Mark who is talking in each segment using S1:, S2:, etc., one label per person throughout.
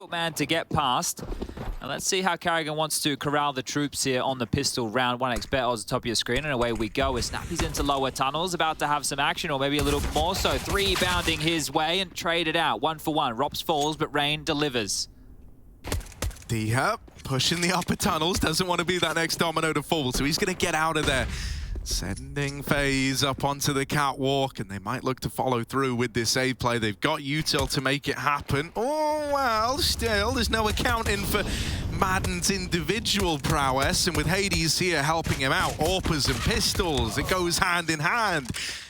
S1: man to get past. And let's see how Carrigan wants to corral the troops here on the pistol round. 1x bet odds at the top of your screen, and away we go. As Snappy's into lower tunnels, about to have some action, or maybe a little more so. 3 bounding his way and traded out. 1 for 1. ropz falls, but Rain delivers.
S2: dycha pushing the upper tunnels, doesn't want to be that next domino to fall, so he's going to get out of there. Sending FaZe up onto the catwalk, and they might look to follow through with this save play. They've got util to make it happen. Oh, well, still, there's no accounting for maden's individual prowess, and with Hades here helping him out, AWPers and pistols, it goes hand in hand.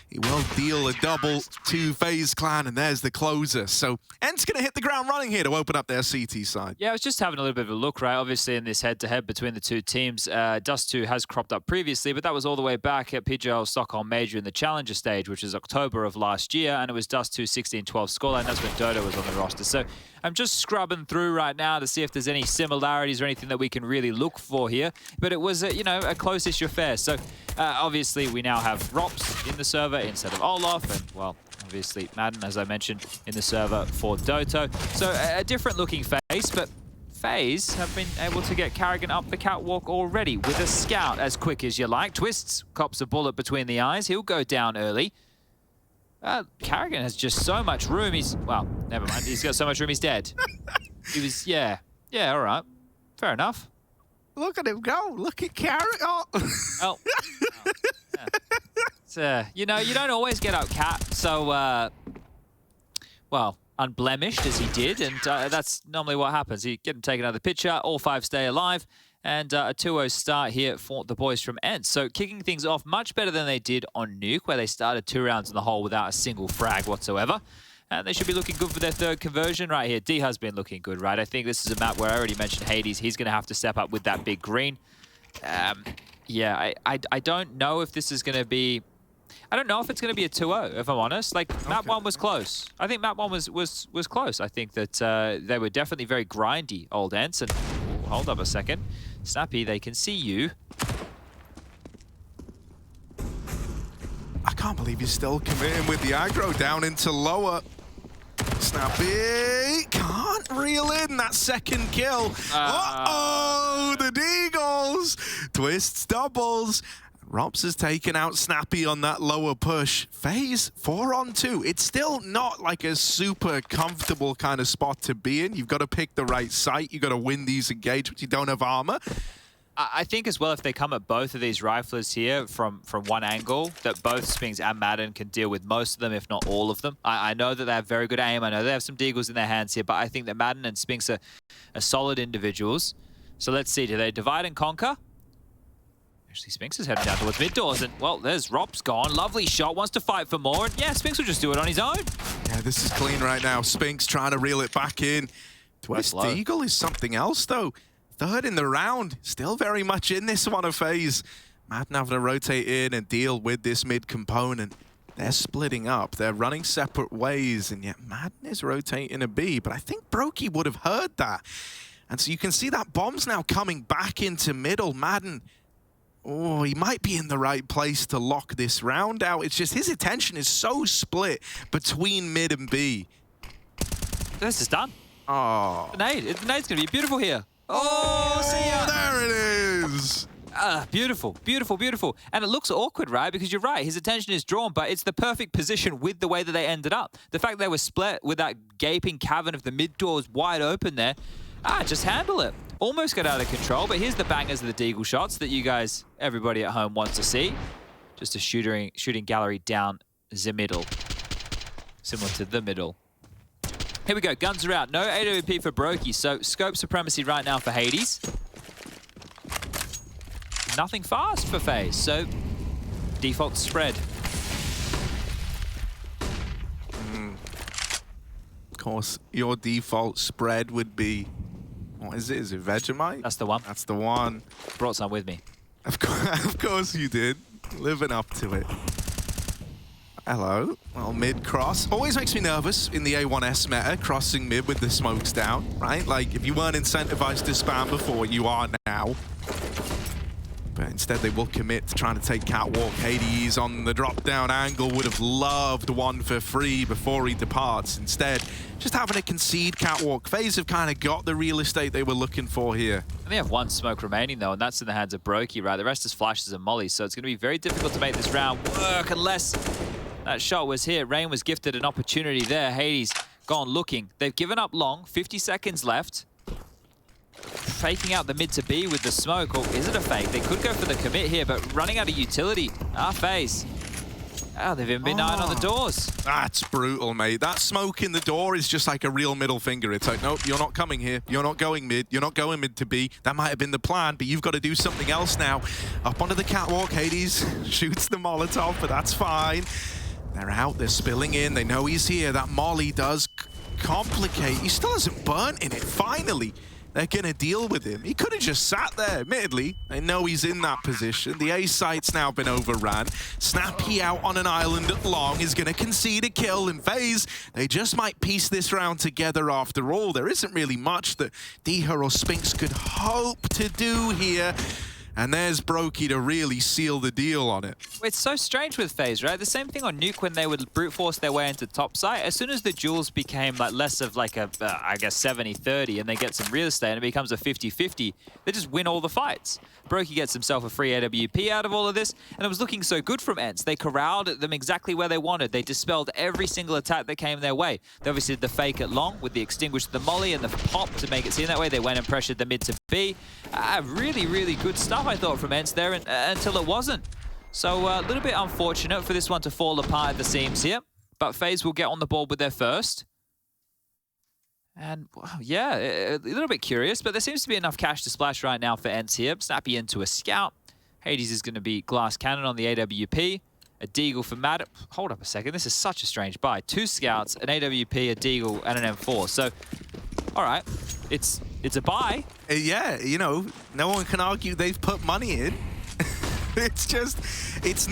S2: He will deal a double to FaZe Clan, and there's the closer. So ENCE going to hit the ground running here to open up their CT side.
S1: Yeah, I was just having a little bit of a look, right? Obviously, in this head-to-head between the two teams, Dust2 has cropped up previously, but that was all the way back at PGL Stockholm Major in the Challenger stage, which is October of last year, and it was Dust2 16-12 scoreline. That's when Dodo was on the roster. So I'm just scrubbing through right now to see if there's any similarities or anything that we can really look for here. But it was, you know, a close-ish affair. So obviously, we now have ropz in the server instead of Olaf, and, well, obviously maden, as I mentioned, in the server for Doto. So a different-looking FaZe, but FaZe have been able to get Carrigan up the catwalk already with a scout as quick as you like. Twists, cops a bullet between the eyes. He'll go down early. Carrigan has just so much room. He's, well, never mind. He's got so much room, he's dead. He was, yeah, all right. Fair enough.
S2: Look at him go. Look at Carrigan. Oh.
S1: Oh. Yeah. It's, you know, you don't always get up cat, so, well, unblemished as he did, and that's normally what happens. You get him taken out of the picture, all 5 stay alive, and a 2-0 start here for the boys from ENCE. So kicking things off much better than they did on Nuke, where they started 2 rounds in the hole without a single frag whatsoever. And they should be looking good for their 3rd conversion right here. dycha's been looking good, right? I think this is a map where I already mentioned Hades. He's going to have to step up with that big green. Yeah, I don't know if this is going to be... I don't know if it's going to be a 2-0, if I'm honest. Like, map 1 was close. I think map 1 was close. I think that they were definitely very grindy, old ENCE. And hold up a second. Snappy, they can see you.
S2: I can't believe he's still committing with the aggro down into lower. Snappy can't reel in that 2nd kill. Uh-oh, the Deagles. Twists doubles. ropz has taken out Snappy on that lower push. FaZe 4-on-2. It's still not like a super comfortable kind of spot to be in. You've got to pick the right site. You've got to win these engagements. You don't have armor.
S1: I think as well, if they come at both of these riflers here from one angle, that both Spinx and maden can deal with most of them, if not all of them. I know that they have very good aim. I know they have some deagles in their hands here, but I think that maden and Spinx are solid individuals. So let's see, do they divide and conquer? Actually, Spinx is heading down towards mid doors, and, well, there's ropz gone. Lovely shot, wants to fight for more, and yeah, Spinx will just do it on his own.
S2: Yeah, this is clean right now. Spinx trying to reel it back in. Twist Deagle is something else, though. 3rd in the round, still very much in this one of FaZe. maden having to rotate in and deal with this mid component. They're splitting up. They're running separate ways, and yet maden is rotating a B. But I think Brokey would have heard that. And so you can see that bomb's now coming back into middle. maden, oh, he might be in the right place to lock this round out. It's just his attention is so split between mid and B.
S1: This is done.
S2: Oh.
S1: The nade's going to be beautiful here. Oh, see ya.
S2: There it is.
S1: Beautiful, beautiful, beautiful. And it looks awkward, right? Because you're right, his attention is drawn, but it's the perfect position with the way that they ended up. The fact they were split with that gaping cavern of the mid doors wide open there. Just handle it. Almost got out of control, but here's the bangers of the deagle shots that you guys, everybody at home wants to see. Just a shooting gallery down the middle. Similar to the middle. Here we go, guns are out. No AWP for Brokey, so scope supremacy right now for Hades. Nothing fast for FaZe, so default spread.
S2: Of course, your default spread would be, what is it? Is it Vegemite?
S1: That's the one.
S2: That's the one.
S1: Brought some with me.
S2: Of course you did. Living up to it. Hello. Well, mid-cross. Always makes me nervous in the A1S meta, crossing mid with the smokes down, right? Like, if you weren't incentivized to spam before, you are now. But instead they will commit to trying to take Catwalk. Hades on the drop-down angle would have loved one for free before he departs. Instead, just having to concede Catwalk. FaZe have kind of got the real estate they were looking for here.
S1: And they have one smoke remaining though, and that's in the hands of Brokey, right? The rest is flashes and mollies, so it's going to be very difficult to make this round work unless that shot was hit. Rain was gifted an opportunity there. Hades gone looking. They've given up long, 50 seconds left. Faking out the mid to B with the smoke, or is it a fake? They could go for the commit here, but running out of utility. FaZe. Oh, they've even been eyeing on the doors.
S2: That's brutal, mate. That smoke in the door is just like a real middle finger. It's like, nope, you're not coming here. You're not going mid. You're not going mid to B. That might have been the plan, but you've got to do something else now. Up onto the catwalk, Hades shoots the Molotov, but that's fine. They're out, they're spilling in. They know he's here. That molly does complicate. He still hasn't burnt in it, finally. They're going to deal with him. He could have just sat there, admittedly. They know he's in that position. The A site's now been overran. Snappy out on an island at long is going to concede a kill. And FaZe, they just might piece this round together after all. There isn't really much that dycha or Spinx could hope to do here. And there's Brokey to really seal the deal on it.
S1: It's so strange with FaZe, right? The same thing on Nuke when they would brute force their way into top site. As soon as the duels became like less of like a, I guess, 70-30 and they get some real estate and it becomes a 50-50, they just win all the fights. Brokey gets himself a free AWP out of all of this, and it was looking so good from ENCE. They corralled them exactly where they wanted. They dispelled every single attack that came their way. They obviously did the fake at long with the extinguish the molly and the pop to make it seem that way. They went and pressured the mid to B. Really, really good stuff, I thought, from ENCE there until it wasn't. So a little bit unfortunate for this one to fall apart at the seams here, but FaZe will get on the board with their first. And, well, yeah, a little bit curious, but there seems to be enough cash to splash right now for ENCE here. Snappy into a scout. Hades is going to be glass cannon on the AWP. A deagle for maden. Hold up a second. This is such a strange buy. 2 scouts, an AWP, a deagle, and an M4. So, all right, it's a buy.
S2: Yeah, you know, no one can argue they've put money in. It's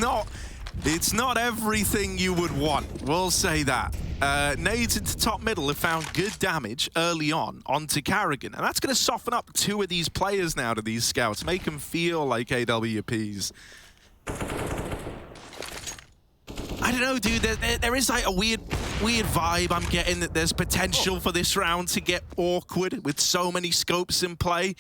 S2: not everything you would want. We'll say that. Nades into top middle have found good damage early on onto Karrigan, and that's going to soften up 2 of these players now to these scouts, make them feel like AWPs. I don't know, dude. There is like a weird vibe I'm getting that there's potential for this round to get awkward with so many scopes in play.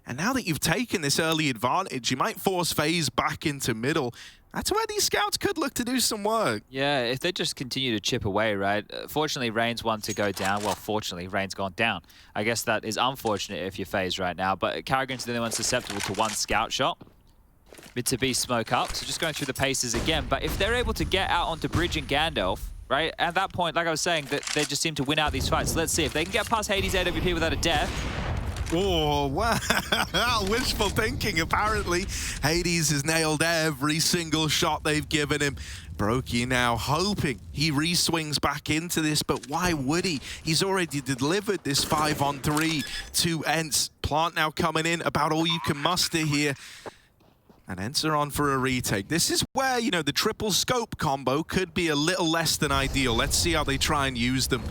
S2: And now that you've taken this early advantage, you might force FaZe back into middle. That's where these scouts could look to do some work.
S1: Yeah, if they just continue to chip away, right? Fortunately, Rain's one to go down. Well, fortunately, Rain's gone down. I guess that is unfortunate if you're FaZe right now. But Karrigan's the only one susceptible to 1 scout shot. Mid to B smoke up, so just going through the paces again. But if they're able to get out onto Bridge and Gandalf, right? At that point, like I was saying, that they just seem to win out these fights. So let's see if they can get past Hades AWP without a death.
S2: Oh, wow. Wishful thinking, apparently. Hades has nailed every single shot they've given him. Brokey now hoping he re-swings back into this, but why would he? He's already delivered this 5-on-3 to ENCE. Plant now coming in, about all you can muster here. And ENCE are on for a retake. This is where, you know, the triple scope combo could be a little less than ideal. Let's see how they try and use them.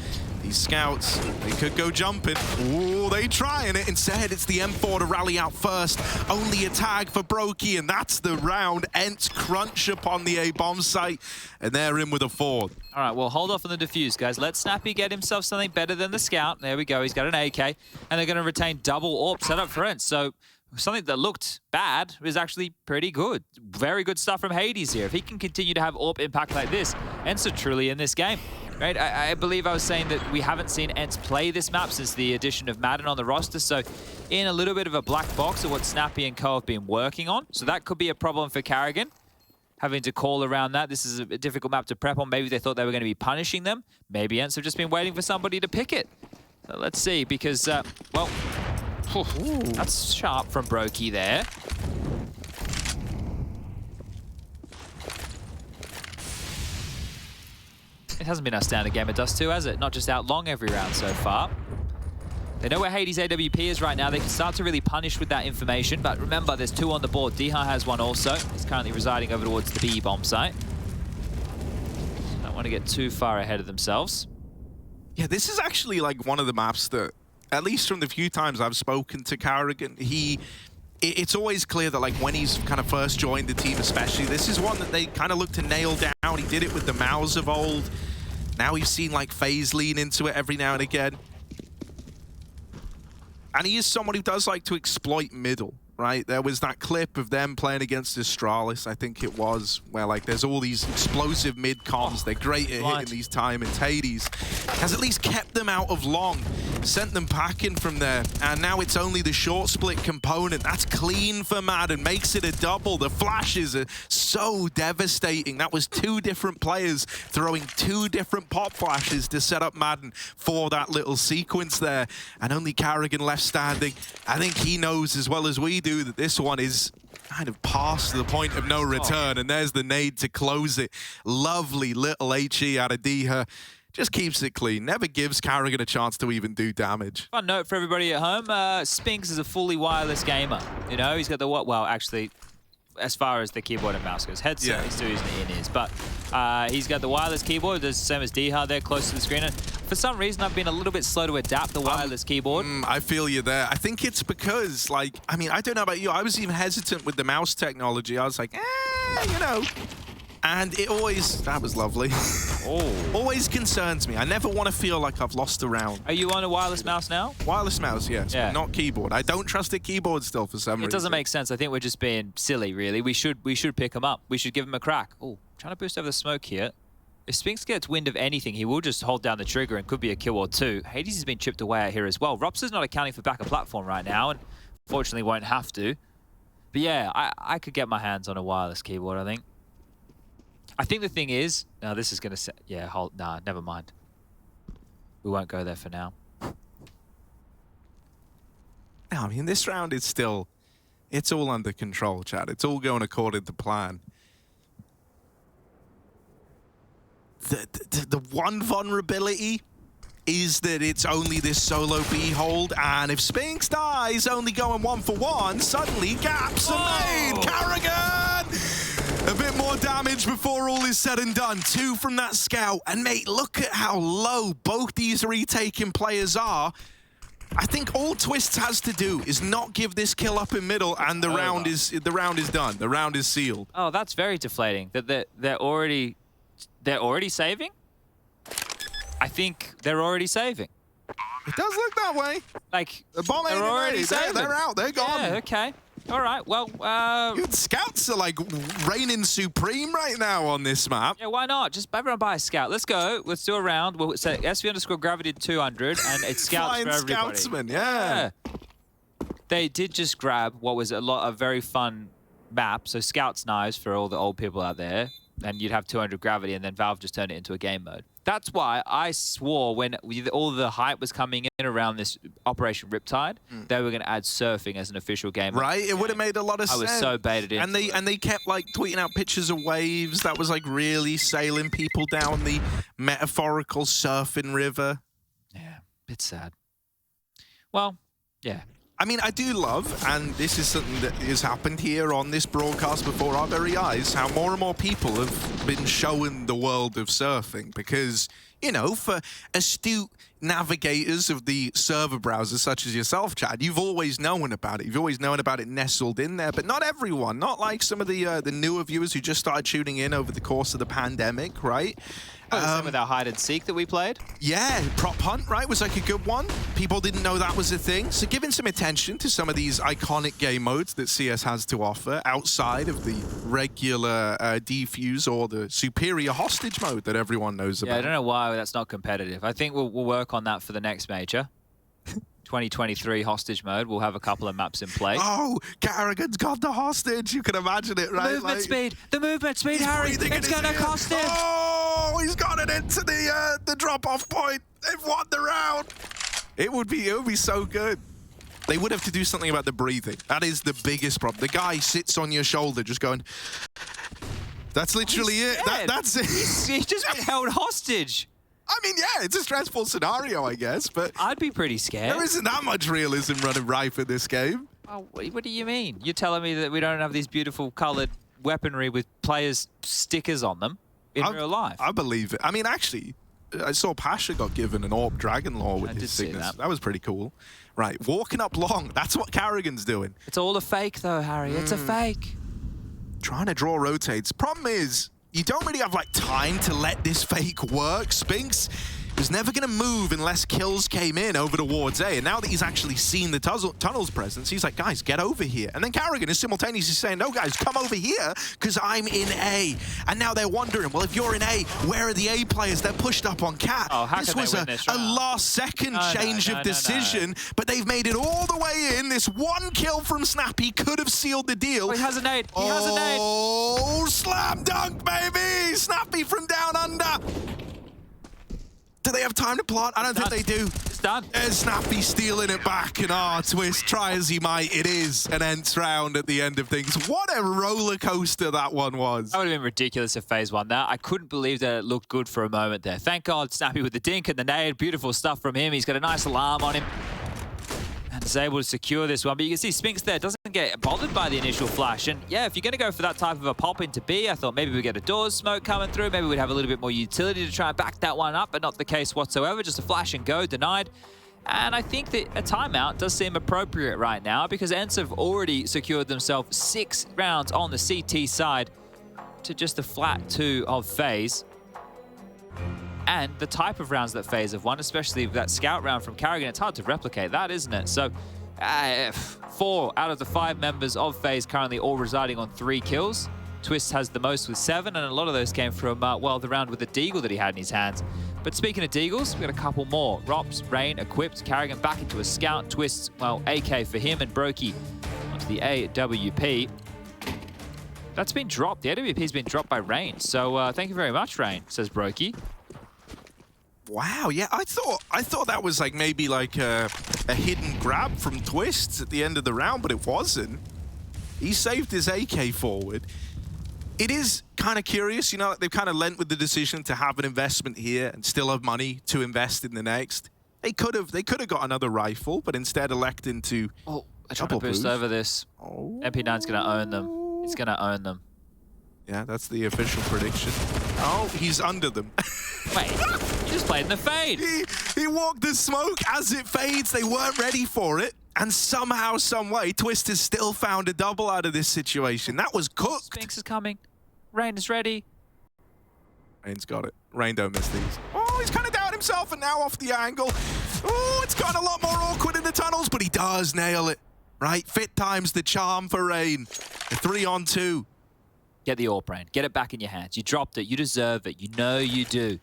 S2: These scouts, they could go jumping. Oh, they trying it. Instead, it's the M4 to rally out first. Only a tag for Brokey, and that's the round. ENCE crunch upon the A-bomb site, and they're in with a 4.
S1: All right, well, hold off on the defuse, guys. Let Snappy get himself something better than the scout. There we go. He's got an AK, and they're going to retain double AWP set up for ENCE. So something that looked bad is actually pretty good. Very good stuff from Hades here. If he can continue to have AWP impact like this, ENCE are truly in this game. Right, I believe I was saying that we haven't seen ENCE play this map since the addition of maden on the roster, so in a little bit of a black box of what Snappy and Co have been working on. So that could be a problem for Karrigan, having to call around that. This is a difficult map to prep on. Maybe they thought they were going to be punishing them. Maybe ENCE have just been waiting for somebody to pick it. So let's see, because, well, that's sharp from Brokey there. It hasn't been our standard game at Dust2, has it? Not just out long every round so far. They know where Hades AWP is right now. They can start to really punish with that information. But remember, there's 2 on the board. dycha has 1 also. He's currently residing over towards the B bomb site. Don't want to get too far ahead of themselves.
S2: Yeah, this is actually like one of the maps that, at least from the few times I've spoken to Karrigan, he it's always clear that like when he's kind of first joined the team especially, this is one that they kind of look to nail down. He did it with the Mouse of old. Now we've seen like FaZe lean into it every now and again. And he is someone who does like to exploit middle, right? There was that clip of them playing against Astralis, I think it was, where like there's all these explosive mid-coms. They're great at hitting these timings. Hades has at least kept them out of long, sent them packing from there, and now it's only the short split component. That's clean for maden, makes it a double. The flashes are so devastating. That was 2 different players throwing 2 different pop flashes to set up maden for that little sequence there, and only Carrigan left standing. I think he knows as well as we do that this one is kind of past the point of no return, and there's the nade to close it. Lovely little HE out of dycha. Just keeps it clean. Never gives Carrigan a chance to even do damage.
S1: Fun note for everybody at home, Spinx is a fully wireless gamer. You know, he's got the what? Well, actually, as far as the keyboard and mouse goes, headset, he's still using the in-ears. But he's got the wireless keyboard, the same as dycha there, close to the screen. And for some reason, I've been a little bit slow to adapt the wireless keyboard.
S2: I feel you there. I think it's because, like, I mean, I don't know about you. I was even hesitant with the mouse technology. I was like, you know. And it always, that was lovely. Always concerns me. I never want to feel like I've lost a round.
S1: Are you on a wireless mouse now?
S2: Wireless mouse, yes, but not keyboard. I don't trust a keyboard still for some reason.
S1: It doesn't make sense. I think we're just being silly, really. We should pick him up. We should give him a crack. Oh, trying to boost over the smoke here. If Spinx gets wind of anything, he will just hold down the trigger and could be a kill or 2. Hades has been chipped away at here as well. ropz is not accounting for backup platform right now, and fortunately won't have to. But yeah, I could get my hands on a wireless keyboard, I think. I think the thing is, now this is going to set, nah, never mind. We won't go there for now.
S2: I mean, this round is still, it's all under control, Chad. It's all going according to plan. The one vulnerability is that it's only this solo B hold, and if Spinx dies, only going 1 for 1, suddenly gaps are made. Carrigan! A bit more damage before all is said and done. 2 from that scout. And mate, look at how low both these retaking players are. I think all Twistzz has to do is not give this kill up in middle, and the round is done. The round is sealed.
S1: Oh, that's very deflating. That they're already saving? I think they're already saving.
S2: It does look that way.
S1: Like,
S2: the bomb ain't already saving. They're out. They're gone.
S1: Yeah, okay. All right, well,
S2: Dude, scouts are like reigning supreme right now on this map.
S1: Yeah, why not? Just everyone buy a scout. Let's go. Let's do a round. We'll say SV_gravity 200, and it's scouts for everybody.
S2: Scoutsman, yeah.
S1: They did just grab what was a very fun map. So Scouts Knives for all the old people out there, and you'd have 200 gravity, and then Valve just turned it into a game mode. That's why I swore when all the hype was coming in around this Operation Riptide, they were going to add surfing as an official game.
S2: Right, it would have made a lot of sense.
S1: I was so baited in.
S2: And they kept like tweeting out pictures of waves that was like really sailing people down the metaphorical surfing river.
S1: Yeah, it's sad. Well, yeah.
S2: I mean, I do love, and this is something that has happened here on this broadcast before our very eyes, how more and more people have been showing the world of surfing. Because, you know, for astute navigators of the server browsers such as yourself, Chad, you've always known about it. You've always known about it nestled in there. But not everyone. Not like some of the newer viewers who just started tuning in over the course of the pandemic, right?
S1: Same with our hide and seek that we played.
S2: Yeah, prop hunt, right, was like a good one. People didn't know that was a thing. So giving some attention to some of these iconic game modes that CS has to offer outside of the regular defuse or the superior hostage mode that everyone knows about.
S1: Yeah, I don't know why that's not competitive. I think we'll work on that for the next major. 2023 hostage mode. We'll have a couple of maps in play.
S2: Oh, Carrigan's got the hostage. You can imagine it, right?
S1: The movement speed, Harry. It's going to cost him.
S2: Oh, he's got it into the drop-off point. They've won the round. It would be so good. They would have to do something about the breathing. That is the biggest problem. The guy sits on your shoulder just going... That's literally it. That's it.
S1: He's just been held hostage.
S2: I mean, yeah, it's a stressful scenario, I guess, but...
S1: I'd be pretty scared.
S2: There isn't that much realism running rife in this game.
S1: Oh, what do you mean? You're telling me that we don't have these beautiful coloured weaponry with players' stickers on them in real life?
S2: I believe it. I mean, actually, I saw Pasha got given an Orb Dragon Lore with his sickness. That was pretty cool. Right, walking up long. That's what Karrigan's doing.
S1: It's all a fake though, Harry. It's a fake.
S2: Trying to draw rotates. Problem is, you don't really have like time to let this fake work. Spinx was never going to move unless kills came in over towards A. And now that he's actually seen the tunnel's presence, he's like, guys, get over here. And then Karrigan is simultaneously saying, no, guys, come over here because I'm in A. And now they're wondering, well, if you're in A, where are the A players? They're pushed up on Cat.
S1: Oh, how
S2: this
S1: can
S2: was
S1: they win this round?
S2: a last-second change of decision, but they've made it all the way in. This one kill from Snappy could have sealed the deal.
S1: Oh, he has a nade. He has a nade.
S2: Oh, slam dunk, baby! Snappy from down under. Do they have time to plot? I don't think they do.
S1: It's done.
S2: There's Snappy stealing it back, and Twist, try as he might, it is an ENCE round at the end of things. What a roller coaster that one was.
S1: That would have been ridiculous if FaZe won that. I couldn't believe that it looked good for a moment there. Thank God, Snappy with the dink and the nade. Beautiful stuff from him. He's got a nice alarm on him. And is able to secure this one. But you can see Spinx there doesn't get bothered by the initial flash. And yeah, if you're going to go for that type of a pop into B, I thought maybe we'd get a doors smoke coming through. Maybe we'd have a little bit more utility to try and back that one up, but not the case whatsoever. Just a flash and go, denied. And I think that a timeout does seem appropriate right now because ENCE have already secured themselves 6 rounds on the CT side to just a flat 2 of FaZe. And the type of rounds that FaZe have won, especially that scout round from Karrigan, it's hard to replicate that, isn't it? So 4 out of the 5 members of FaZe currently all residing on 3 kills. Twist has the most with 7, and a lot of those came from, well, the round with the deagle that he had in his hands. But speaking of deagles, we've got a couple more. ropz, Rain equipped, Karrigan back into a scout. Twist, well, AK for him, and Brokey onto the AWP. That's been dropped. The AWP's been dropped by Rain. So thank you very much, Rain, says Brokey.
S2: Wow, yeah, I thought that was like maybe like a hidden grab from Twists at the end of the round, but it wasn't. He saved his AK forward. It is kind of curious, you know, they've kind of lent with the decision to have an investment here and still have money to invest in the next. They could have got another rifle, but instead electing to
S1: they're trying to boost over this.
S2: Oh.
S1: MP9's going to own them. He's going to own them.
S2: Yeah, that's the official prediction. Oh, he's under them.
S1: Wait, you just played in the fade.
S2: He walked the smoke as it fades. They weren't ready for it. And somehow, some way, Twist has still found a double out of this situation. That was cooked.
S1: Spinx is coming. Rain is ready.
S2: Rain's got it. Rain don't miss these. Oh, he's kind of down himself and now off the angle. Oh, it's gotten a lot more awkward in the tunnels, but he does nail it. Right? Fit times the charm for Rain. A 3-on-2.
S1: Get the AWP, Rain. Get it back in your hands. You dropped it. You deserve it. You know you do.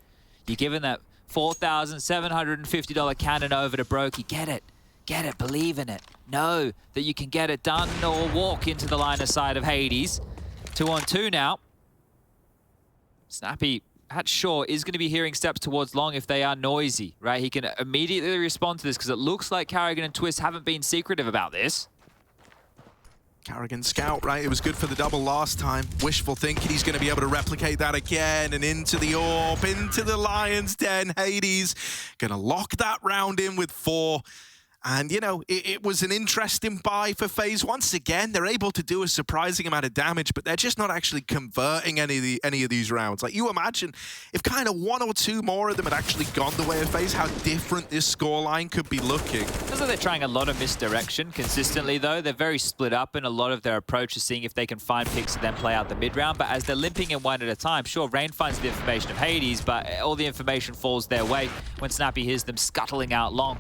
S1: You're giving that $4,750 cannon over to Brokey. Get it. Get it. Believe in it. Know that you can get it done or walk into the line of sight of Hades. 2-on-2 now. Snappy, at sure, is going to be hearing steps towards long if they are noisy, right? He can immediately respond to this because it looks like Karrigan and Twist haven't been secretive about this.
S2: Karrigan scout, right? It was good for the double last time. Wishful thinking he's going to be able to replicate that again. And into the AWP, into the Lion's Den. Hades going to lock that round in with 4. And, you know, it was an interesting buy for FaZe. Once again, they're able to do a surprising amount of damage, but they're just not actually converting any of these rounds. Like, you imagine if kind of 1 or 2 more of them had actually gone the way of FaZe, how different this scoreline could be looking.
S1: Feels like they're trying a lot of misdirection consistently, though. They're very split up in a lot of their approach to seeing if they can find picks and then play out the mid-round. But as they're limping in one at a time, sure, Rain finds the information of Hades, but all the information falls their way when Snappy hears them scuttling out long.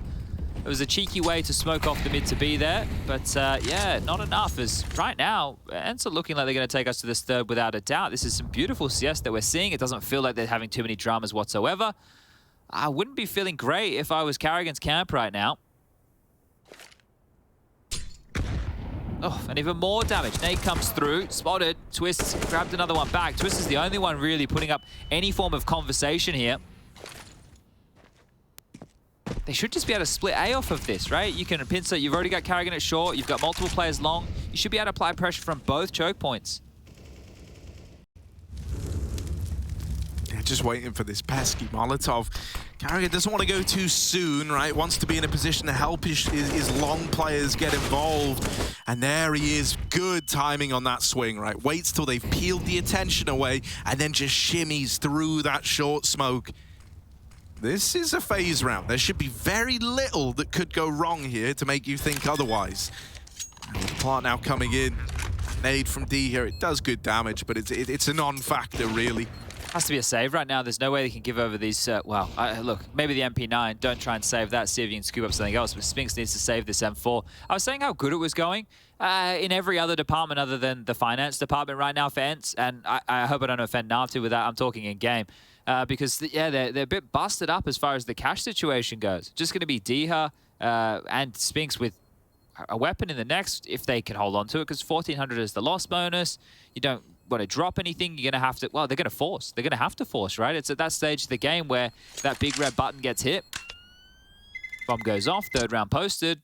S1: It was a cheeky way to smoke off the mid to be there, but yeah, not enough. As right now, ENCE are looking like they're going to take us to this third without a doubt. This is some beautiful CS that we're seeing. It doesn't feel like they're having too many dramas whatsoever. I wouldn't be feeling great if I was Karrigan's camp right now. Oh, and even more damage. Nate comes through, spotted. Twist grabbed another one back. Twist is the only one really putting up any form of conversation here. They should just be able to split A off of this, right? You can pincer, you've already got Karrigan at short, you've got multiple players long. You should be able to apply pressure from both choke points.
S2: Yeah, just waiting for this pesky Molotov. Karrigan doesn't want to go too soon, right? Wants to be in a position to help his long players get involved. And there he is. Good timing on that swing, right? Waits till they've peeled the attention away and then just shimmies through that short smoke. This is a FaZe round. There should be very little that could go wrong here to make you think otherwise. And the plant now coming in. Nade from dycha. It does good damage, but it's a non-factor, really.
S1: Has to be a save right now. There's no way they can give over these. Look, maybe the MP9. Don't try and save that. See if you can scoop up something else. But Spinx needs to save this M4. I was saying how good it was going in every other department other than the finance department right now for ENCE. And I hope I don't offend Nafti with that. I'm talking in game. Because, yeah, they're a bit busted up as far as the cash situation goes. Just going to be dycha and Spinx with a weapon in the next, if they can hold on to it, because 1,400 is the loss bonus. You don't want to drop anything. You're going to have to, well, they're going to force. They're going to have to force, right? It's at that stage of the game where that big red button gets hit. Bomb goes off, third round posted.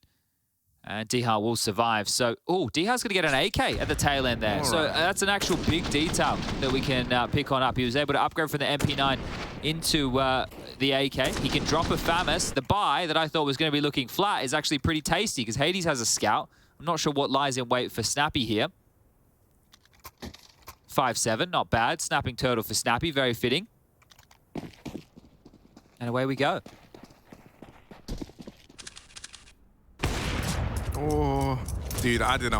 S1: And dycha will survive. So, dycha's going to get an AK at the tail end there. So that's an actual big detail that we can pick on up. He was able to upgrade from the MP9 into the AK. He can drop a FAMAS. The buy that I thought was going to be looking flat is actually pretty tasty because Hades has a scout. I'm not sure what lies in wait for Snappy here. 5-7, not bad. Snapping turtle for Snappy, very fitting. And away we go.
S2: Oh, dude, I don't know.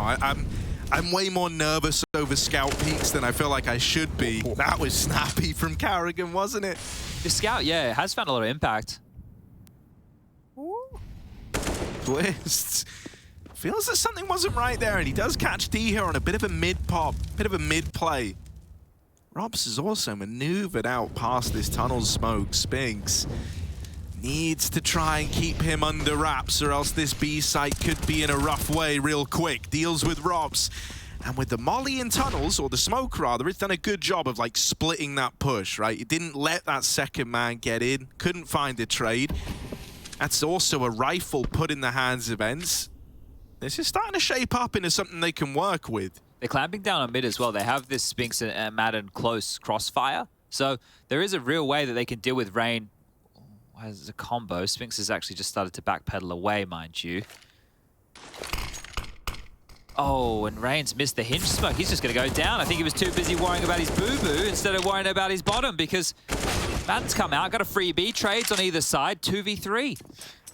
S2: I'm way more nervous over scout peaks than I feel like I should be. That was snappy from Carrigan, wasn't it?
S1: The scout, yeah, has found a lot of impact.
S2: Twists. Feels that something wasn't right there, and he does catch dycha on a bit of a mid-pop, bit of a mid-play. ropz has also maneuvered out past this tunnel smoke. Spinx needs to try and keep him under wraps, or else this B site could be in a rough way real quick. Deals with ropz. And with the molly in tunnels, or the smoke rather, it's done a good job of like splitting that push, right? It didn't let that second man get in, couldn't find a trade. That's also a rifle put in the hands of ENCE. This is starting to shape up into something they can work with.
S1: They're clamping down on mid as well. They have this Spinx and maden close crossfire. So there is a real way that they can deal with Rain as a combo. Spinx has actually just started to backpedal away, mind you. Oh, and Rain's missed the hinge smoke. He's just going to go down. I think he was too busy worrying about his boo-boo instead of worrying about his bottom, because maden's come out, got a free B, trades on either side, 2v3.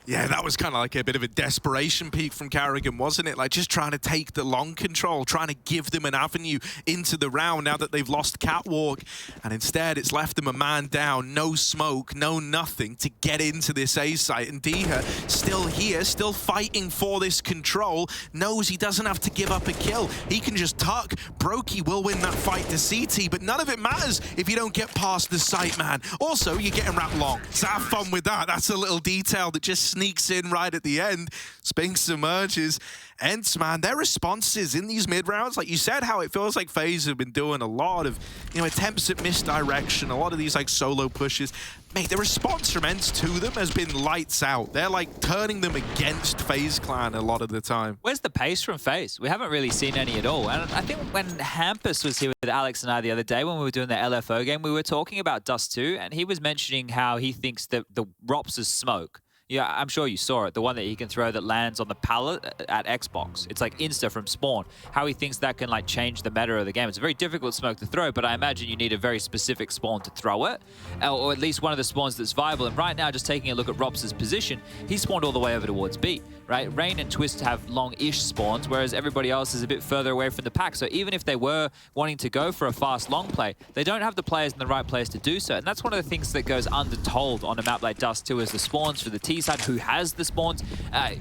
S2: Yeah, that was kind of like a bit of a desperation peak from Carrigan, wasn't it? Like just trying to take the long control, trying to give them an avenue into the round now that they've lost Catwalk. And instead, it's left them a man down, no smoke, no nothing to get into this A site. And dycha still here, still fighting for this control, knows he doesn't have to give up a kill. He can just tuck. Brokey will win that fight to CT, but none of it matters if you don't get past the site, man. Also, you're getting wrapped long. So have fun with that. That's a little detail that just sneaks in right at the end. Spinx emerges. ENCE, man, their responses in these mid-rounds, like you said, how it feels like FaZe have been doing a lot of, attempts at misdirection, a lot of these, like, solo pushes. Mate, the response from ENCE to them has been lights out. They're, like, turning them against FaZe Clan a lot of the time.
S1: Where's the pace from FaZe? We haven't really seen any at all. And I think when Hampus was here with Alex and I the other day, when we were doing the LFO game, we were talking about Dust2, and he was mentioning how he thinks that the ropz' smoke, yeah, I'm sure you saw it. The one that he can throw that lands on the pallet at Xbox. It's like insta from spawn. How he thinks that can like change the meta of the game. It's a very difficult smoke to throw, but I imagine you need a very specific spawn to throw it. Or at least one of the spawns that's viable. And right now, just taking a look at ropz' position, he spawned all the way over towards B, right? Rain and Twist have long-ish spawns, whereas everybody else is a bit further away from the pack. So even if they were wanting to go for a fast long play, they don't have the players in the right place to do so. And that's one of the things that goes undertold on a map like Dust2 is the spawns for the T side, who has the spawns.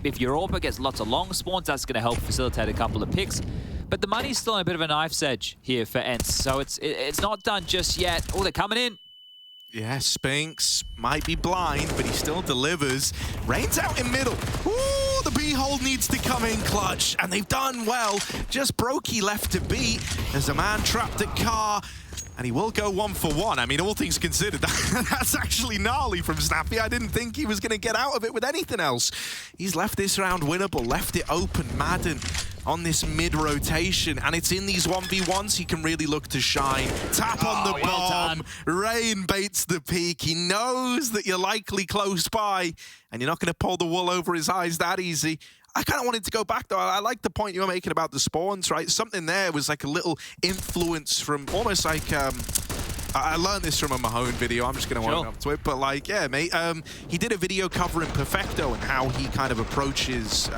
S1: If Europa gets lots of long spawns, that's going to help facilitate a couple of picks. But the money's still on a bit of a knife's edge here for ENCE, so it's not done just yet. Oh, they're coming in.
S2: Yeah, Spinx might be blind, but he still delivers. Rain's out in middle. Ooh, the B hole needs to come in clutch, and they've done well. Just Brokey left to beat. There's a man trapped at car. And he will go 1-for-1. I mean, all things considered, that's actually gnarly from Snappy. I didn't think he was going to get out of it with anything else. He's left this round winnable, left it open. Maden on this mid-rotation, and it's in these 1v1s he can really look to shine. Tap on the bomb. Rain baits the peak. He knows that you're likely close by, and you're not going to pull the wool over his eyes that easy. I kind of wanted to go back, though. I like the point you were making about the spawns, right? Something there was like a little influence from almost like I learned this from a Mahone video. I'm just going to warm up to it. But, like, yeah, mate, he did a video covering Perfecto and how he kind of approaches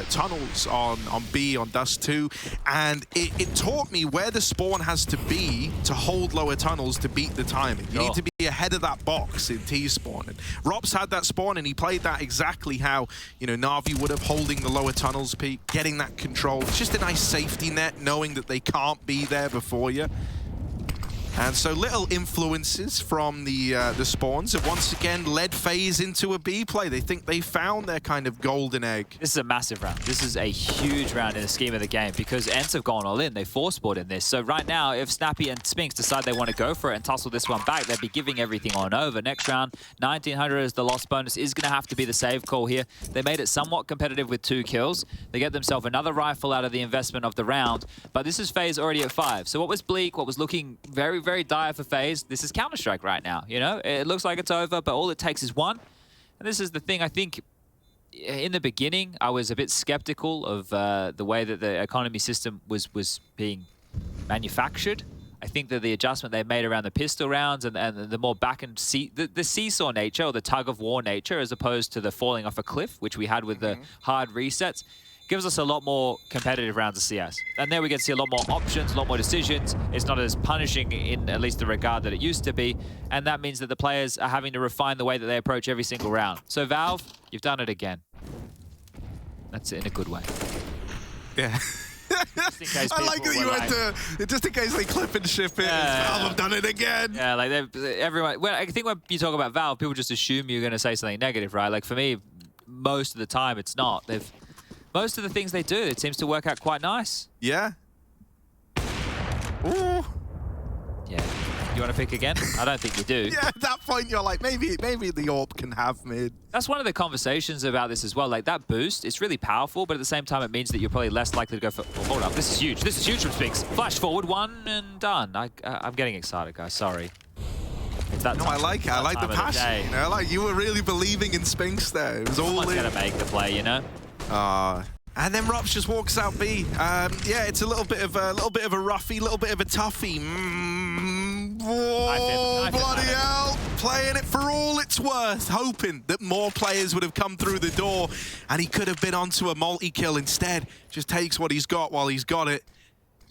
S2: tunnels on B, on Dust2. And it taught me where the spawn has to be to hold lower tunnels to beat the timing. You need to be ahead of that box in T-spawn. And ropz had that spawn, and he played that exactly how, you know, Na'Vi would have, holding the lower tunnels peak, getting that control. It's just a nice safety net, knowing that they can't be there before you. And so little influences from the spawns have once again led FaZe into a B play. They think they found their kind of golden egg.
S1: This is a massive round. This is a huge round in the scheme of the game because ENCE have gone all in. They force-bought in this. So right now, if Snappy and Spinx decide they want to go for it and tussle this one back, they'd be giving everything on over. Next round, 1900 as the loss bonus is going to have to be the save call here. They made it somewhat competitive with 2 kills. They get themselves another rifle out of the investment of the round. But this is FaZe already at 5. So what was bleak, what was looking very, very dire for FaZe, this is Counter-Strike right now, you know? It looks like it's over, but all it takes is one. And this is the thing, I think, in the beginning, I was a bit skeptical of the way that the economy system was being manufactured. I think that the adjustment they made around the pistol rounds and the more back and the seesaw nature or the tug-of-war nature as opposed to the falling off a cliff, which we had with the hard resets, gives us a lot more competitive rounds of CS. And there we get to see a lot more options, a lot more decisions. It's not as punishing in at least the regard that it used to be. And that means that the players are having to refine the way that they approach every single round. So Valve, you've done it again. That's in a good way.
S2: Yeah.
S1: Just in case
S2: I like that you went to, just in case they clip and ship it, Valve have done it again.
S1: Yeah, like everyone, well, I think when you talk about Valve, people just assume you're going to say something negative, right? Like for me, most of the time it's not. Most of the things they do, it seems to work out quite nice.
S2: Yeah. Ooh.
S1: Yeah. You want to pick again? I don't think you do.
S2: Yeah, at that point you're like, maybe the AWP can have mid.
S1: That's one of the conversations about this as well. Like that boost, it's really powerful, but at the same time it means that you're probably less likely to go for... Oh, hold up, this is huge. This is huge from Spinx. Flash forward, one and done. I'm getting excited, guys. Sorry. It's that
S2: no, I like it. I like the passion. You know, like you were really believing in Spinx there. It was all in.
S1: Someone's gonna make the play, you know?
S2: And then ropz just walks out B. Yeah, it's a little bit of a roughie, little bit of a toughie. Whoa, bloody hell! Playing it for all it's worth, hoping that more players would have come through the door, and he could have been onto a multi-kill instead. Just takes what he's got while he's got it.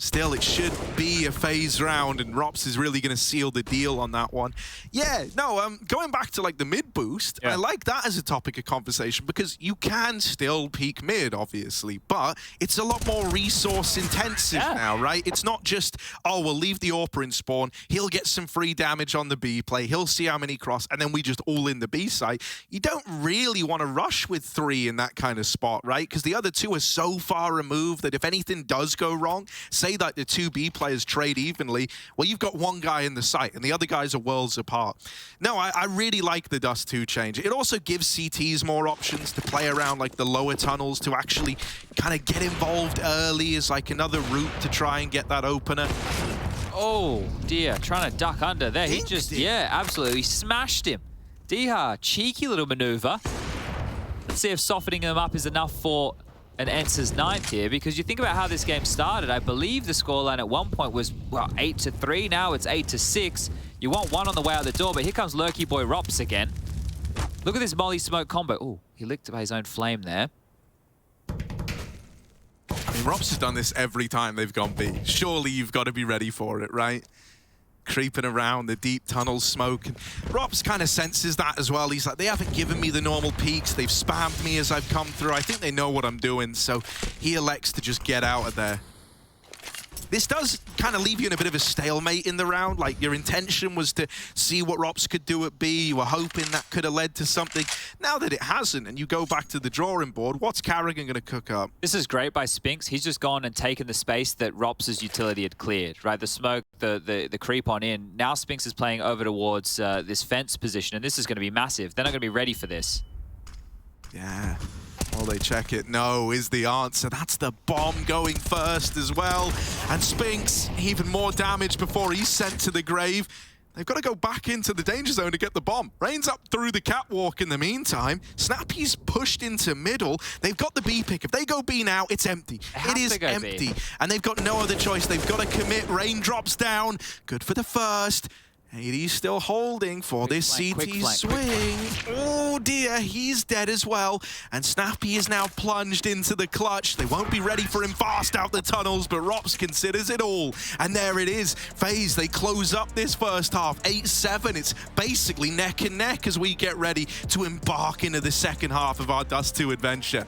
S2: Still, it should be a FaZe round, and ropz is really going to seal the deal on that one. Yeah, no, going back to like the mid boost, I like that as a topic of conversation because you can still peak mid, obviously, but it's a lot more resource intensive now, right? It's not just, oh, we'll leave the AWP in spawn, he'll get some free damage on the B play, he'll see how many cross, and then we just all in the B site. You don't really want to rush with 3 in that kind of spot, right? Because the other 2 are so far removed that if anything does go wrong, say that the 2 B players trade evenly, well, you've got one guy in the site and the other guys are worlds apart. No, I really like the Dust2 change. It also gives CTs more options to play around like the lower tunnels to actually kind of get involved early as like another route to try and get that opener.
S1: Oh dear, trying to duck under there. He just, absolutely smashed him. dycha, cheeky little maneuver. Let's see if softening them up is enough for an ENCE's 9th here, because you think about how this game started. I believe the scoreline at one point was, well, 8-3. Now it's 8-6. You want one on the way out the door, but here comes Lurky Boy ropz again. Look at this molly smoke combo. Oh, he licked by his own flame there.
S2: I mean, ropz has done this every time they've gone B. Surely you've got to be ready for it, right? Creeping around the deep tunnel smoke. And ropz kind of senses that as well. He's like, they haven't given me the normal peaks. They've spammed me as I've come through. I think they know what I'm doing, so he elects to just get out of there. This does kind of leave you in a bit of a stalemate in the round. Like, your intention was to see what ropz could do at B. You were hoping that could have led to something. Now that it hasn't, and you go back to the drawing board, what's Carrigan going to cook up?
S1: This is great by Spinx. He's just gone and taken the space that ropz's utility had cleared, right? The smoke, the creep on in. Now Spinx is playing over towards this fence position, and this is going to be massive. They're not going to be ready for this.
S2: Yeah. Well, they check it. No is the answer. That's the bomb going first as well. And Spinx, even more damage before he's sent to the grave. They've got to go back into the danger zone to get the bomb. Rain's up through the catwalk in the meantime. Snappy's pushed into middle. They've got the B pick. If they go B now, it's empty. It is empty. And they've got no other choice. They've got to commit. Rain drops down. Good for the first. He's still holding for this CT swing. Oh dear, he's dead as well. And Snappy is now plunged into the clutch. They won't be ready for him fast out the tunnels, but ropz considers it all. And there it is. FaZe, they close up this first half. 8-7. It's basically neck and neck as we get ready to embark into the second half of our Dust2 adventure.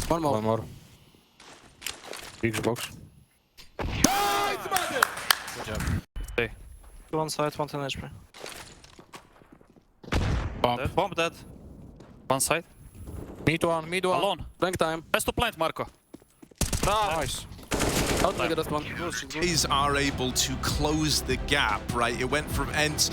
S3: One more.
S4: One more. Big box.
S3: Good job.
S4: Hey.
S3: One side, 110 HP.
S4: Bomb.
S3: Bomb dead.
S4: One side.
S5: Mid one.
S4: Alone.
S5: Blank time.
S4: Best to plant, Marco.
S5: Nice. I'll take that one.
S2: FaZe are able to close the gap, right? It went from ENCE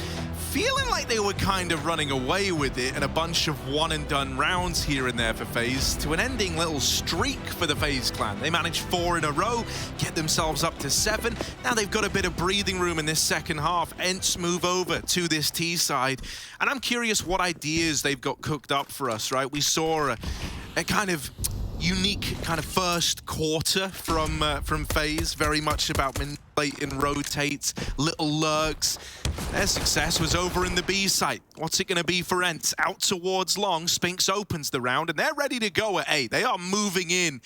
S2: feeling like they were kind of running away with it and a bunch of one-and-done rounds here and there for FaZe to an ending little streak for the FaZe clan. They managed 4 in a row, get themselves up to 7. Now they've got a bit of breathing room in this second half. ENCE move over to this T side. And I'm curious what ideas they've got cooked up for us, right? We saw a kind of unique kind of first quarter from FaZe, very much about manipulate and rotate, little lurks. Their success was over in the B site. What's it going to be for ENCE? Out towards long, Spinx opens the round, and they're ready to go at A. They are moving in.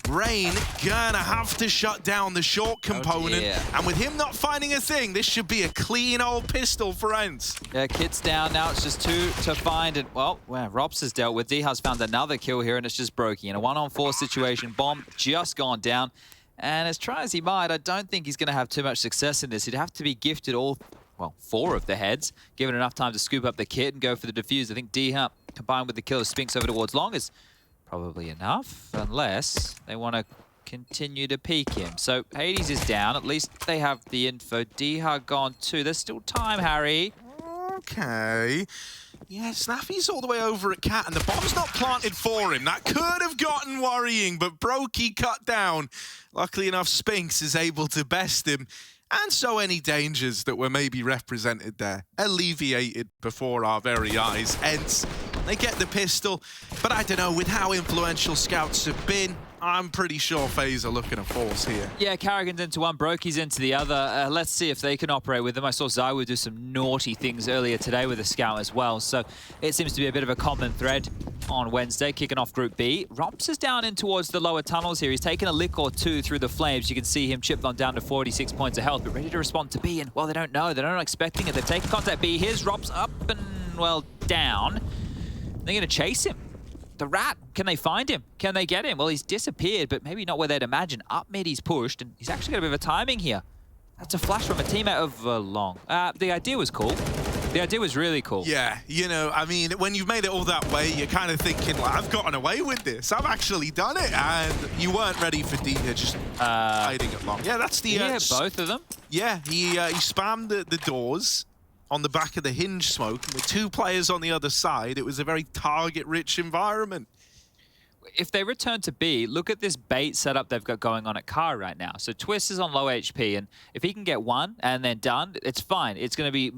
S2: Rain gonna have to shut down the short component, and with him not finding a thing, this should be a clean old pistol for ENCE.
S1: Yeah, Kit's down now. It's just 2 to find, and well, ropz has dealt with. dycha's found another kill here, and it's just Brokey in a 1-on-4 situation. Bomb just gone down, and as try as he might, I don't think he's going to have too much success in this. He'd have to be gifted all, well, 4 of the heads, given enough time to scoop up the kit and go for the defuse. I think dycha combined with the kill of Spinx over towards long is probably enough, unless they want to continue to peek him. So Hades is down. At least they have the info. dycha gone too. There's still time, Harry.
S2: Okay. Yeah, Snappy's all the way over at Cat, and the bomb's not planted for him. That could have gotten worrying, but Brokey cut down. Luckily enough, Spinx is able to best him. And so any dangers that were maybe represented there alleviated before our very eyes. ENCE, they get the pistol, but I don't know, with how influential scouts have been, I'm pretty sure FaZe are looking to force here.
S1: Yeah, Carrigan's into one, Brokey's into the other. Let's see if they can operate with them. I saw Zywood do some naughty things earlier today with a scout as well, so it seems to be a bit of a common thread on Wednesday, kicking off Group B. ropz is down in towards the lower tunnels here. He's taken a lick or 2 through the flames. You can see him chipped on down to 46 points of health, but ready to respond to B, and well, they don't know. They're not expecting it. They've taken contact B. Here's ropz up and, well, down. They're going to chase him. The rat, can they find him? Can they get him? Well, he's disappeared, but maybe not where they'd imagine. Up mid, he's pushed, and he's actually got a bit of a timing here. That's a flash from a teammate of long. The idea was cool. The idea was really cool.
S2: Yeah, you know, I mean, when you've made it all that way, you're kind of thinking, like, I've gotten away with this. I've actually done it. And you weren't ready for dycha just hiding at long. Yeah, that's the...
S1: Yeah, both of them.
S2: Yeah, he spammed the doors on the back of the hinge smoke, and with 2 players on the other side, it was a very target-rich environment.
S1: If they return to B, look at this bait setup they've got going on at Car right now. So Twist is on low HP, and if he can get 1 and then done, it's fine. It's going to be,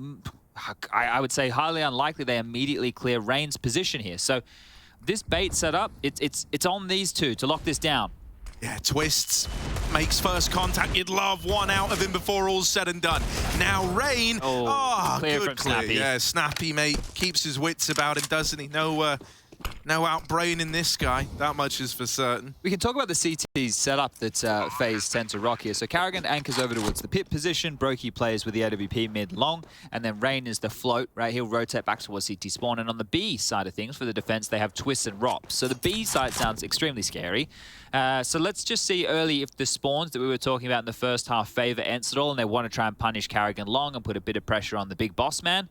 S1: I would say, highly unlikely they immediately clear Rain's position here. So this bait setup, it's on these 2 to lock this down.
S2: Yeah, Twists makes first contact. You'd love 1 out of him before all's said and done. Now Rain,
S1: clear
S2: good
S1: from
S2: clear.
S1: Snappy.
S2: Yeah, Snappy, mate, keeps his wits about him, doesn't he? No No outbraining this guy. That much is for certain.
S1: We can talk about the CT setup that FaZe tend to rock here. So Karrigan anchors over towards the pit position. Brokey plays with the AWP mid-long. And then Rain is the float, right? He'll rotate back towards CT spawn. And on the B side of things, for the defense, they have Twist and ropz. So the B side sounds extremely scary. So let's just see early if the spawns that we were talking about in the first half favor ENCE at all, and they want to try and punish Karrigan long and put a bit of pressure on the big boss man.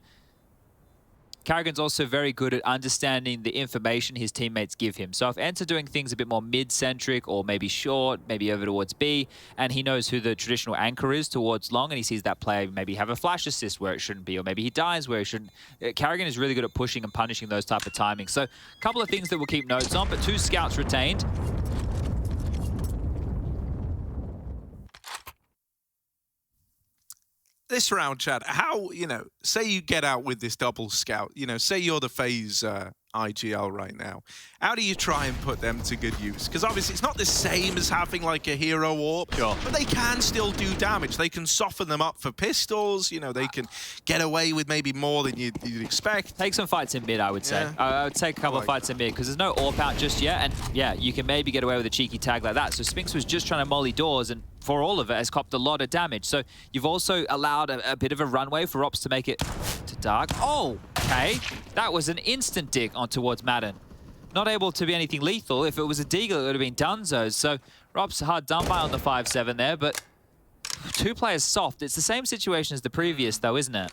S1: Karrigan's also very good at understanding the information his teammates give him. So if ENCE are doing things a bit more mid-centric or maybe short, maybe over towards B, and he knows who the traditional anchor is towards long, and he sees that player maybe have a flash assist where it shouldn't be, or maybe he dies where he shouldn't. Karrigan is really good at pushing and punishing those type of timings. So a couple of things that we'll keep notes on, but 2 scouts retained.
S2: This round, Chad, how, say you get out with this double scout, say you're the FaZe IGL right now. How do you try and put them to good use? Because obviously it's not the same as having like a hero AWP,
S1: sure,
S2: but they can still do damage. They can soften them up for pistols, they can get away with maybe more than you'd expect.
S1: Take some fights in mid, I would say. Yeah. I would take a couple of fights in mid because there's no AWP out just yet, and yeah, you can maybe get away with a cheeky tag like that. So Spinx was just trying to molly doors, and for all of it, has copped a lot of damage. So you've also allowed a bit of a runway for ropz to make it to dark. Oh, okay. That was an instant dig on towards maden. Not able to be anything lethal. If it was a deagle, it would have been donezo. So ropz hard done by on the 5-7 there, but 2 players soft. It's the same situation as the previous, though, isn't it?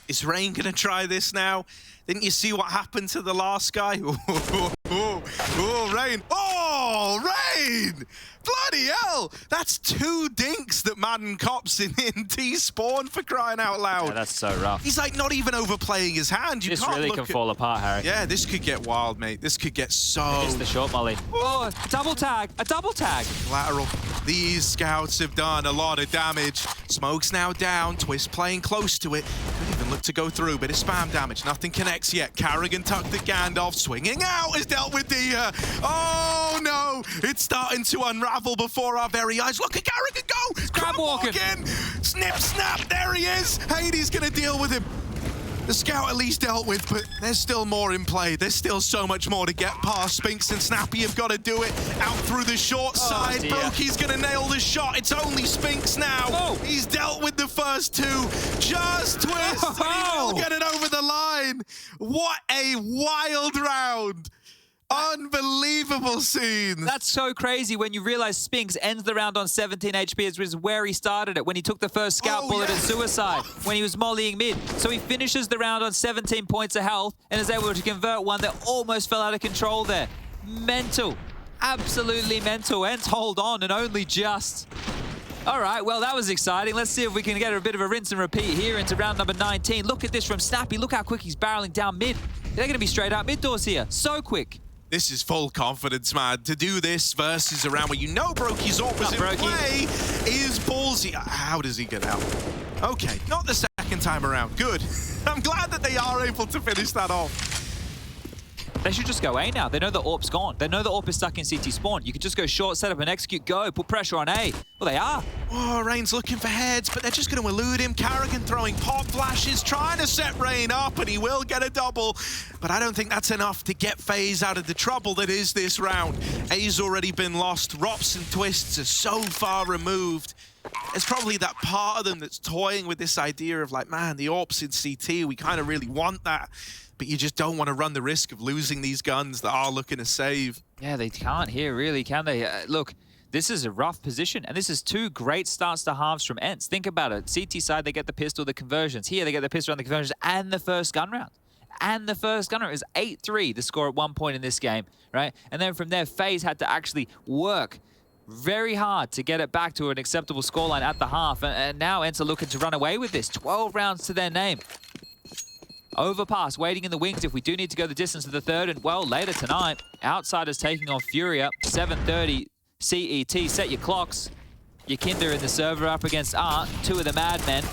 S2: Is Rain going to try this now? Didn't you see what happened to the last guy? Oh, Rain. Oh, Rain! Bloody hell! That's 2 dinks that maden cops in T-spawn, for crying out loud.
S1: Yeah, that's so rough.
S2: He's like not even overplaying his hand. You
S1: this
S2: can't
S1: really
S2: look
S1: can
S2: at...
S1: fall apart, Harry.
S2: Yeah, this could get wild, mate. This could get so...
S1: It's the short molly. Oh, a double tag! A double tag!
S2: Lateral. These scouts have done a lot of damage. Smoke's now down. Twist playing close to it. Could even look to go through. Bit of spam damage. Nothing connects yet. Karrigan tucked at Gandalf. Swinging out. Has dealt with dycha. Oh, no. It's starting to unravel before our very eyes. Look at Karrigan go.
S1: Crab walking.
S2: Snip, snap. There he is. Hades going to deal with him. The scout at least dealt with, but there's still more in play. There's still so much more to get past. Spinx and Snappy have got to do it. Out through the short side. Brokey's going to nail the shot. It's only Spinx now.
S1: Oh.
S2: He's dealt with the first 2. Just Twist, and he will get it over the line. What a wild round. Unbelievable scenes.
S1: That's so crazy when you realize Spinx ends the round on 17 HP, as was where he started it, when he took the first scout bullet at suicide, when he was mollying mid. So he finishes the round on 17 points of health and is able to convert one that almost fell out of control there. Mental. Absolutely mental. ENCE hold on, and only just. All right, well, that was exciting. Let's see if we can get a bit of a rinse and repeat here into round number 19. Look at this from Snappy. Look how quick he's barreling down mid. They're going to be straight out mid doors here. So quick.
S2: This is full confidence, man. To do this versus a round where you know Brokey's AWP was in play is ballsy. How does he get out? Okay, not the second time around. Good. I'm glad that they are able to finish that off.
S1: They should just go A now. They know the AWP's gone. They know the AWP is stuck in CT spawn. You could just go short, set up and execute, go, put pressure on A. Well, they are.
S2: Oh, Rain's looking for heads, but they're just going to elude him. Karrigan throwing pop flashes, trying to set Rain up, and he will get a double. But I don't think that's enough to get FaZe out of the trouble that is this round. A's already been lost. ropz and Twists are so far removed. There's probably that part of them that's toying with this idea of like, man, the AWP's in CT, we kind of really want that. But you just don't want to run the risk of losing these guns that are looking to save.
S1: Yeah, they can't here, really, can they? Look, this is a rough position, and this is 2 great starts to halves from ENCE. Think about it. CT side, they get the pistol, the conversions. Here, they get the pistol and the conversions, and the first gun round. And the first gun round is 8-3, the score at one point in this game, right? And then from there, FaZe had to actually work very hard to get it back to an acceptable scoreline at the half. And now ENCE are looking to run away with this. 12 rounds to their name. Overpass, waiting in the wings if we do need to go the distance to the third. And, well, later tonight, Outsiders taking on Furia, 7:30 CET. Set your clocks. Your Kinder in the server up against Art, 2 of the madmen,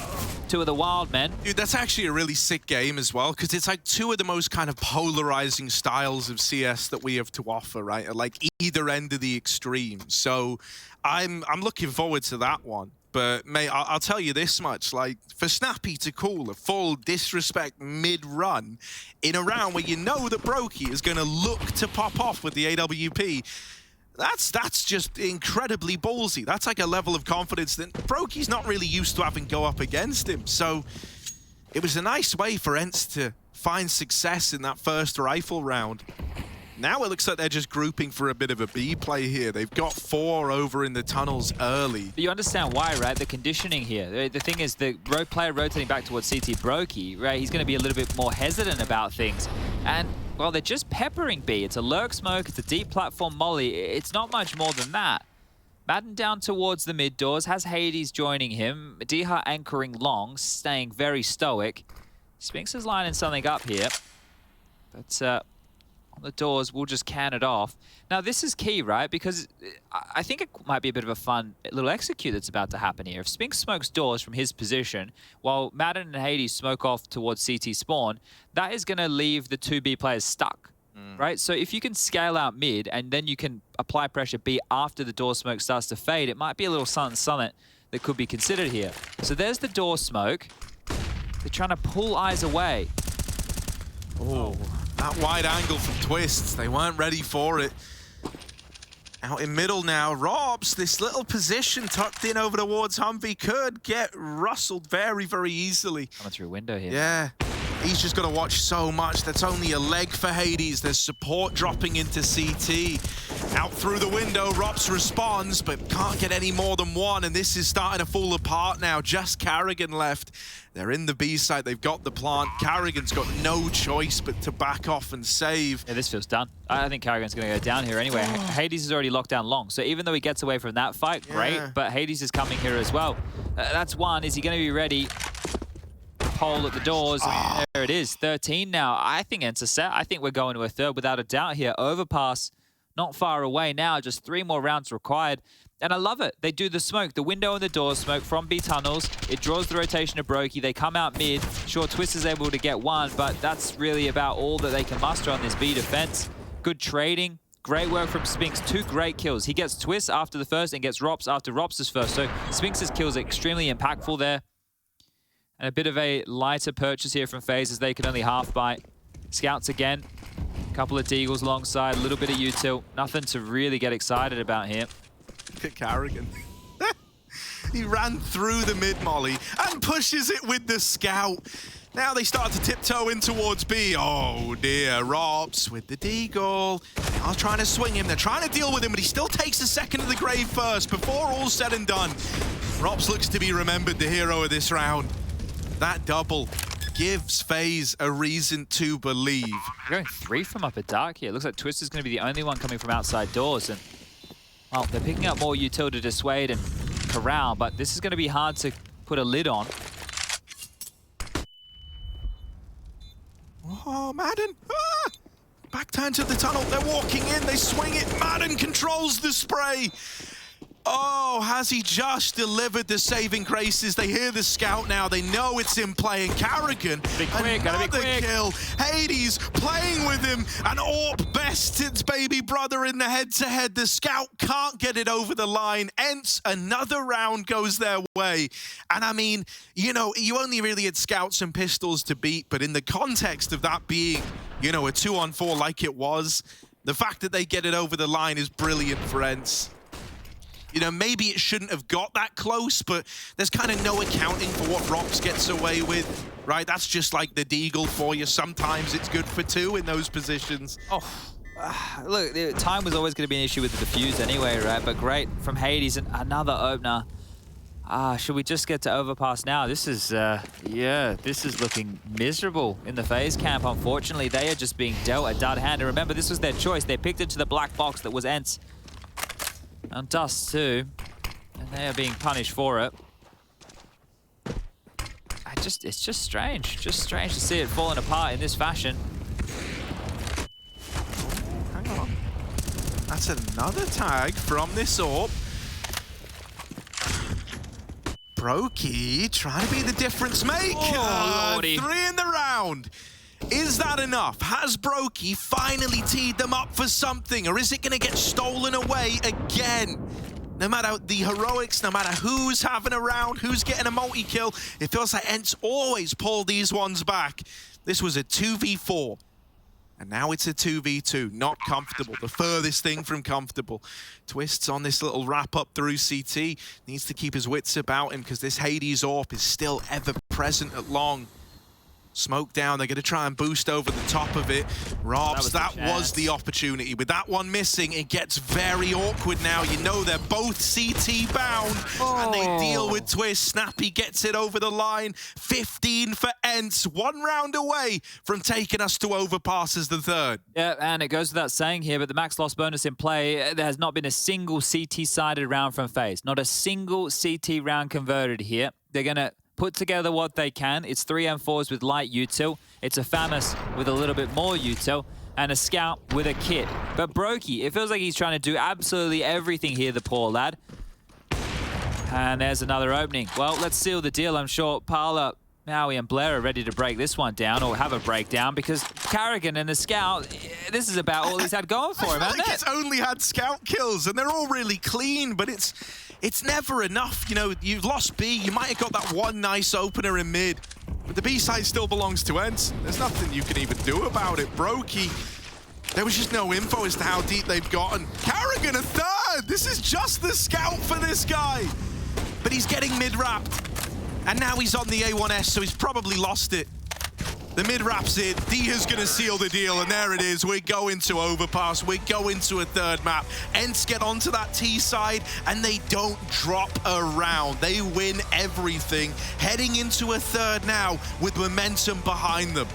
S1: 2 of the wild men.
S2: Dude, that's actually a really sick game as well, because it's like 2 of the most kind of polarizing styles of CS that we have to offer, right? At like either end of the extreme. So I'm looking forward to that one. But, mate, I'll tell you this much. Like, for Snappy to call a full disrespect mid-run in a round where you know that Brokey is going to look to pop off with the AWP, that's just incredibly ballsy. That's like a level of confidence that Brokey's not really used to having go up against him. So it was a nice way for ENCE to find success in that first rifle round. Now it looks like they're just grouping for a bit of a B play here. They've got 4 over in the tunnels early.
S1: But you understand why, right? The conditioning here. The thing is, the player rotating back towards CT Brokey, right? He's going to be a little bit more hesitant about things. And, well, they're just peppering B. It's a lurk smoke, it's a deep platform molly. It's not much more than that. Maden down towards the mid doors, has Hades joining him. dycha anchoring long, staying very stoic. Spinx is lining something up here. But, on the doors, we'll just can it off. Now, this is key, right? Because I think it might be a bit of a fun little execute that's about to happen here. If Spinx smokes doors from his position, while Maden and Hades smoke off towards CT spawn, that is going to leave the 2B players stuck, right? So if you can scale out mid, and then you can apply pressure B after the door smoke starts to fade, it might be a little something that could be considered here. So there's the door smoke. They're trying to pull eyes away.
S2: Oh. That wide angle from Twists, they weren't ready for it. Out in middle now, ropz, this little position tucked in over towards Humvee could get rustled very, very easily.
S1: Coming through a window here.
S2: Yeah, he's just got to watch so much. That's only a leg for Hades. There's support dropping into CT. Out through the window, ropz responds, but can't get any more than one, and this is starting to fall apart now. Just Carrigan left. They're in the B site, they've got the plant. Carrigan's got no choice but to back off and save.
S1: Yeah, this feels done. I think Carrigan's going to go down here anyway. Hades is already locked down long, so even though he gets away from that fight, great, but Hades is coming here as well. That's one. Is he going to be ready? Hole at the doors. There it is, 13 now. I think ENCE set. I think we're going to a third without a doubt here. Overpass, not far away now, just 3 more rounds required. And I love it. They do the smoke, the window and the door smoke from B tunnels. It draws the rotation of Brokey. They come out mid. Sure, Twist is able to get one, but that's really about all that they can muster on this B defense. Good trading. Great work from Spinx. 2 great kills. He gets Twist after the first and gets ropz after ropz's first. So Spinx's kills are extremely impactful there. And a bit of a lighter purchase here from FaZe as they can only half bite. Scouts again. A couple of deagles alongside. A little bit of util. Nothing to really get excited about here.
S2: Look at Carrigan. He ran through the mid-molly and pushes it with the scout. Now they start to tiptoe in towards B. Oh dear, ropz with the deagle. They are trying to swing him. They're trying to deal with him, but he still takes a second to the grave first before all's said and done. ropz looks to be remembered the hero of this round. That double gives FaZe a reason to believe.
S1: They're going 3 from upper dark here. It looks like Twist is going to be the only one coming from outside doors. And, well, they're picking up more util to dissuade and corral, but this is going to be hard to put a lid on.
S2: Oh, maden. Ah! Back turn to the tunnel. They're walking in. They swing it. Maden controls the spray. Oh, has he just delivered the saving graces? They hear the scout now. They know it's in play. And Carrigan, another kill. Hades playing with him. And Orp bests its baby brother in the head-to-head. The scout can't get it over the line. ENCE, another round goes their way. And I mean, you know, you only really had scouts and pistols to beat. But in the context of that being, you know, a 2-on-4 like it was, the fact that they get it over the line is brilliant for ENCE. You know, maybe it shouldn't have got that close, but there's kind of no accounting for what ropz gets away with, right? That's just like the deagle for you. Sometimes it's good for 2 in those positions.
S1: Oh, look, time was always going to be an issue with the defuse anyway, right? But great from Hades and another opener. Should we just get to overpass now? This is, yeah, this is looking miserable in the FaZe camp. Unfortunately, they are just being dealt a dud hand. And remember, this was their choice. They picked into the black box that was ENCE. And Dust2, and they are being punished for it. It's just strange to see it falling apart in this fashion.
S2: Hang on. That's another tag from this Orp. Brokey trying to be the difference maker.
S1: Oh, Lordy.
S2: 3 in the round. Is that enough? Has Brokey finally teed them up for something, or is it going to get stolen away again? No matter the heroics, no matter who's having a round, who's getting a multi-kill, it feels like ENCE always pull these ones back. This was a 2v4, and now it's a 2v2. Not comfortable, the furthest thing from comfortable. Twists on this little wrap-up through CT. Needs to keep his wits about him because this Hades AWP is still ever present at long. Smoke down, they're going to try and boost over the top of it. ropz, that was the opportunity. With that one missing, it gets very awkward now. You know they're both CT bound, and they deal with Twist. Snappy gets it over the line. 15 for ENCE, 1 round away from taking us to overpass as the third.
S1: Yeah, and it goes without saying here, but the max loss bonus in play, there has not been a single CT-sided round from FaZe. Not a single CT round converted here. They're going to put together what they can. It's 3 M4s with light util. It's a FAMAS with a little bit more util, and a scout with a kit. But Brokey, it feels like he's trying to do absolutely everything here, the poor lad. And there's another opening. Well, let's seal the deal. I'm sure Parla, Maui, and Blair are ready to break this one down, or have a breakdown, because Carrigan and the scout, this is about all he's had going for him, hasn't it?
S2: He's only had scout kills, and they're all really clean, but it's never enough. You know, you've lost B, you might have got that one nice opener in mid, but the B side still belongs to ENCE. There's nothing you can even do about it. Brokey, there was just no info as to how deep they've gotten. Carrigan a third! This is just the scout for this guy! But he's getting mid-wrapped, and now he's on the A1S, so he's probably lost it. The mid-wrap's in, dycha's gonna seal the deal, and there it is. We're going to overpass, we're going to a third map. ENCE get onto that T side, and they don't drop a round. They win everything, heading into a third now with momentum behind them.